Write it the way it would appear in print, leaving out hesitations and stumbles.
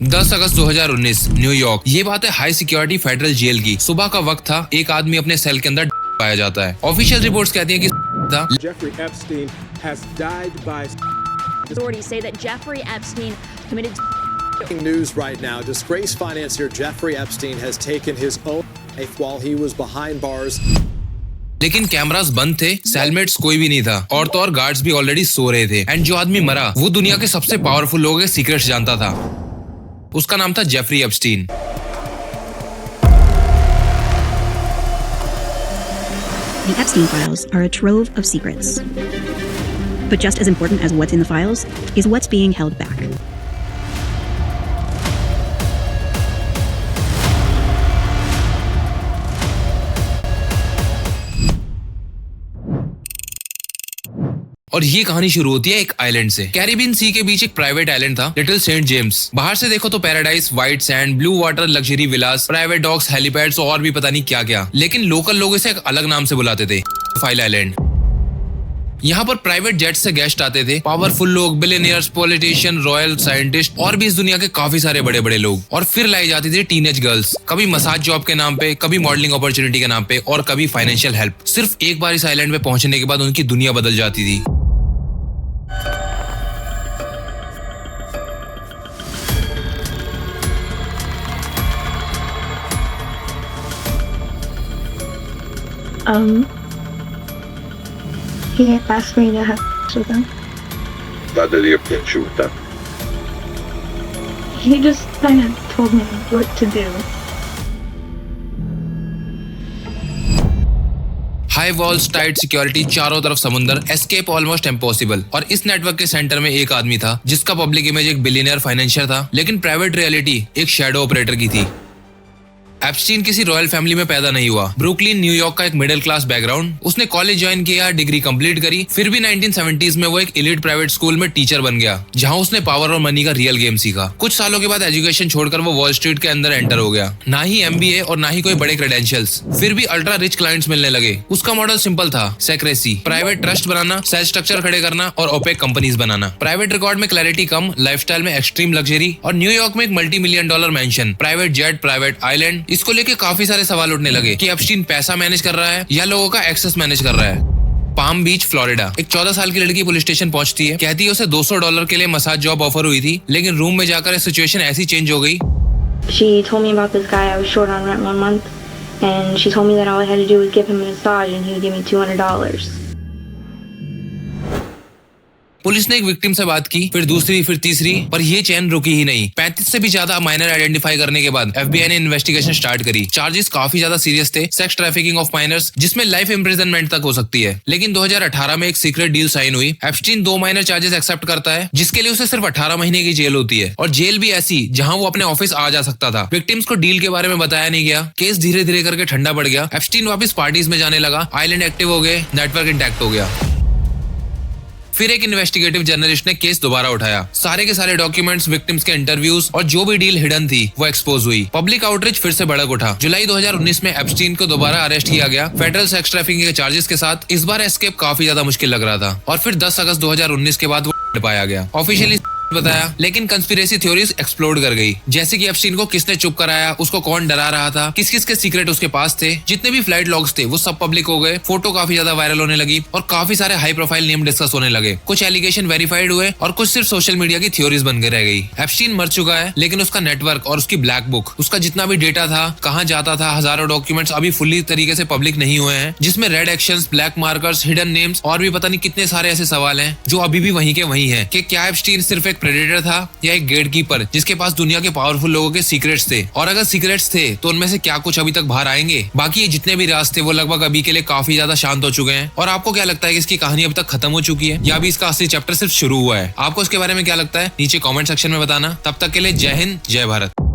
10 अगस्त 2019 New York. ये बात है हाई सिक्योरिटी फेडरल जेल की। सुबह का वक्त था। एक आदमी अपने सेल के अंदर पाया जाता है। ऑफिशियल रिपोर्ट्स कहती हैं कि Jeffrey Epstein has died by. Authorities say that Jeffrey Epstein committed. News right now. Disgraced financier Jeffrey Epstein has taken his own life while he was behind bars. लेकिन cameras बंद थे, सेलमेट्स कोई भी नहीं था, और तो और गार्ड्स भी ऑलरेडी सो रहे थे। एंड जो आदमी मरा वो दुनिया के सबसे पावरफुल लोगों के सीक्रेट्स जानता था। उसका नाम था Jeffrey Epstein. The Epstein files are a trove of secrets. But just as important as what's in the files is what's being held back. और ये कहानी शुरू होती है एक आइलैंड से। कैरिबियन सी के बीच एक प्राइवेट आइलैंड था, लिटिल सेंट जेम्स। बाहर से देखो तो paradise, white sand, blue water, luxury villas, private docks, helipads और भी पता नहीं क्या क्या। लेकिन लोकल लोग इसे एक अलग नाम से बुलाते थे, फाइल आइलैंड। यहाँ पर प्राइवेट जेट से गेस्ट आते थे, पावरफुल लोग, बिलियनियर्स, पॉलिटिशियन, रॉयल, साइंटिस्ट और भी इस दुनिया के काफी सारे बड़े बड़े लोग। और फिर लाई जाती थी टीनेज गर्ल्स, कभी मसाज जॉब के नाम पे, कभी मॉडलिंग अपॉर्चुनिटी के नाम पे और कभी फाइनेंशियल हेल्प। सिर्फ एक बार इस आइलैंड पे पहुंचने के बाद उनकी दुनिया बदल जाती थी। He asked me to have sex with him. How did he approach you with that? He just kind of told me what to do. High walls, tight security, चारों तरफ समुंदर, एस्केप ऑलमोस्ट इम्पॉसिबल। और इस network के centre में एक आदमी था जिसका पब्लिक इमेज एक बिलियनियर फाइनेंशियर था, लेकिन प्राइवेट रियलिटी एक शैडो ऑपरेटर की थी। एप्स्टीन किसी रॉयल फैमिली में पैदा नहीं हुआ। ब्रुकलिन, न्यूयॉर्क का एक मिडिल क्लास बैकग्राउंड। उसने कॉलेज ज्वाइन किया, डिग्री कंप्लीट करी, फिर भी 1970s में वो एक एलीट प्राइवेट स्कूल में टीचर बन गया, जहां उसने पावर और मनी का रियल गेम सीखा। कुछ सालों के बाद एजुकेशन छोड़कर वो वॉल स्ट्रीट के अंदर एंटर हो गया। ना ही MBA और ना ही कोई बड़े क्रेडेंशियल्स, फिर भी अल्ट्रा रिच क्लाइंट्स मिलने लगे। उसका मॉडल सिंपल था, सेक्रेसी, प्राइवेट ट्रस्ट बनाना, सेल स्ट्रक्चर खड़े करना और ओपेक कंपनीज बनाना। प्राइवेट रिकॉर्ड में क्लैरिटी कम, लाइफस्टाइल में एक्सट्रीम लग्जरी और न्यूयॉर्क में एक $multi-million mention, private jet, private island. इसको लेके काफी सारे सवाल उठने लगे कि एप्स्टीन पैसा मैनेज कर रहा है या लोगों का एक्सेस मैनेज कर रहा है। पाम बीच, फ्लोरिडा। एक 14 साल की लड़की पुलिस स्टेशन पहुंचती है, कहती है उसे $200 के लिए मसाज जॉब ऑफर हुई थी, लेकिन रूम में जाकर सिचुएशन ऐसी चेंज हो गई। She told me about this guy I was short on rent one month, and she told me that all I had to do was give him a massage and he would give me $200. Police ने एक victim से बात की, फिर दूसरी, फिर तीसरी, पर ये चैन रुकी ही नहीं। 35 से भी ज्यादा माइनर आइडेंटिफाई करने के बाद FBI ने इन्वेस्टिगेशन स्टार्ट करी। चार्जेस काफी ज्यादा सीरियस थे, सेक्स ट्रैफिकिंग ऑफ माइनर्स, जिसमें लाइफ इम्प्रिजनमेंट तक हो सकती है। लेकिन 2018 में एक सीक्रेट डील साइन हुई। एप्स्टीन 2 माइनर चार्जेस एक्सेप्ट करता है, जिसके लिए उसे सिर्फ 18 महीने की जेल होती है, और जेल भी ऐसी जहां वो अपने ऑफिस आ जा सकता था। विक्टिम्स को डील के बारे में बताया नहीं गया। केस धीरे धीरे करके ठंडा पड़ गया। एप्स्टीन वापस पार्टीज में जाने लगा, आइलैंड एक्टिव हो गए, नेटवर्क इंटैक्ट हो गया। फिर एक इन्वेस्टिगेटिव जर्नलिस्ट ने केस दोबारा उठाया। सारे के सारे डॉक्यूमेंट्स, विक्टिम्स के इंटरव्यूज और जो भी डील हिडन थी वो एक्सपोज हुई। पब्लिक आउटरीच फिर से भड़क उठा। जुलाई 2019 में एप्स्टीन को दोबारा अरेस्ट किया गया, फेडरल सेक्स ट्रैफिकिंग के चार्जेस के साथ। इस बार एस्केप काफी ज्यादा मुश्किल लग रहा था, और फिर 10 अगस्त 2019 के बाद वो पाया गया। ऑफिशियली बताया, लेकिन कंस्पिरेसी थ्योरीज एक्सप्लोड कर गई, जैसे कि एप्स्टीन को किसने चुप कराया, उसको कौन डरा रहा था, किस किस के सीक्रेट उसके पास थे। जितने भी फ्लाइट लॉग्स थे वो सब पब्लिक हो गए, फोटो काफी ज्यादा वायरल होने लगी और काफी सारे हाई प्रोफाइल नेम डिस्कस होने लगे। कुछ एलिगेशन वेरीफाइड हुए और कुछ सिर्फ सोशल मीडिया की थ्योरीज बन के रह गई। एप्स्टीन मर चुका है, लेकिन उसका नेटवर्क और उसकी ब्लैक बुक, उसका जितना भी डेटा था, कहाँ जाता था, हजारों डॉक्यूमेंट्स अभी फुल्ली तरीके से पब्लिक नहीं हुए हैं, जिसमें red actions, black markers, hidden names और भी पता नहीं कितने सारे ऐसे सवाल हैं जो अभी भी वहीं के वहीं हैं कि क्या एप्स्टीन सिर्फ एक प्रेडेटर था या एक गेटकीपर जिसके पास दुनिया के पावरफुल लोगों के सीक्रेट्स थे, और अगर सीक्रेट्स थे तो उनमें से क्या कुछ अभी तक बाहर आएंगे। बाकी ये जितने भी राज थे वो लगभग अभी के लिए काफी ज्यादा शांत हो चुके हैं। और आपको क्या लगता है कि इसकी कहानी अब तक खत्म हो चुकी है या अभी इसका असली चैप्टर सिर्फ शुरू हुआ है? आपको इसके बारे में क्या लगता है नीचे कमेंट सेक्शन में बताना। तब तक के लिए जय हिंद, जय भारत।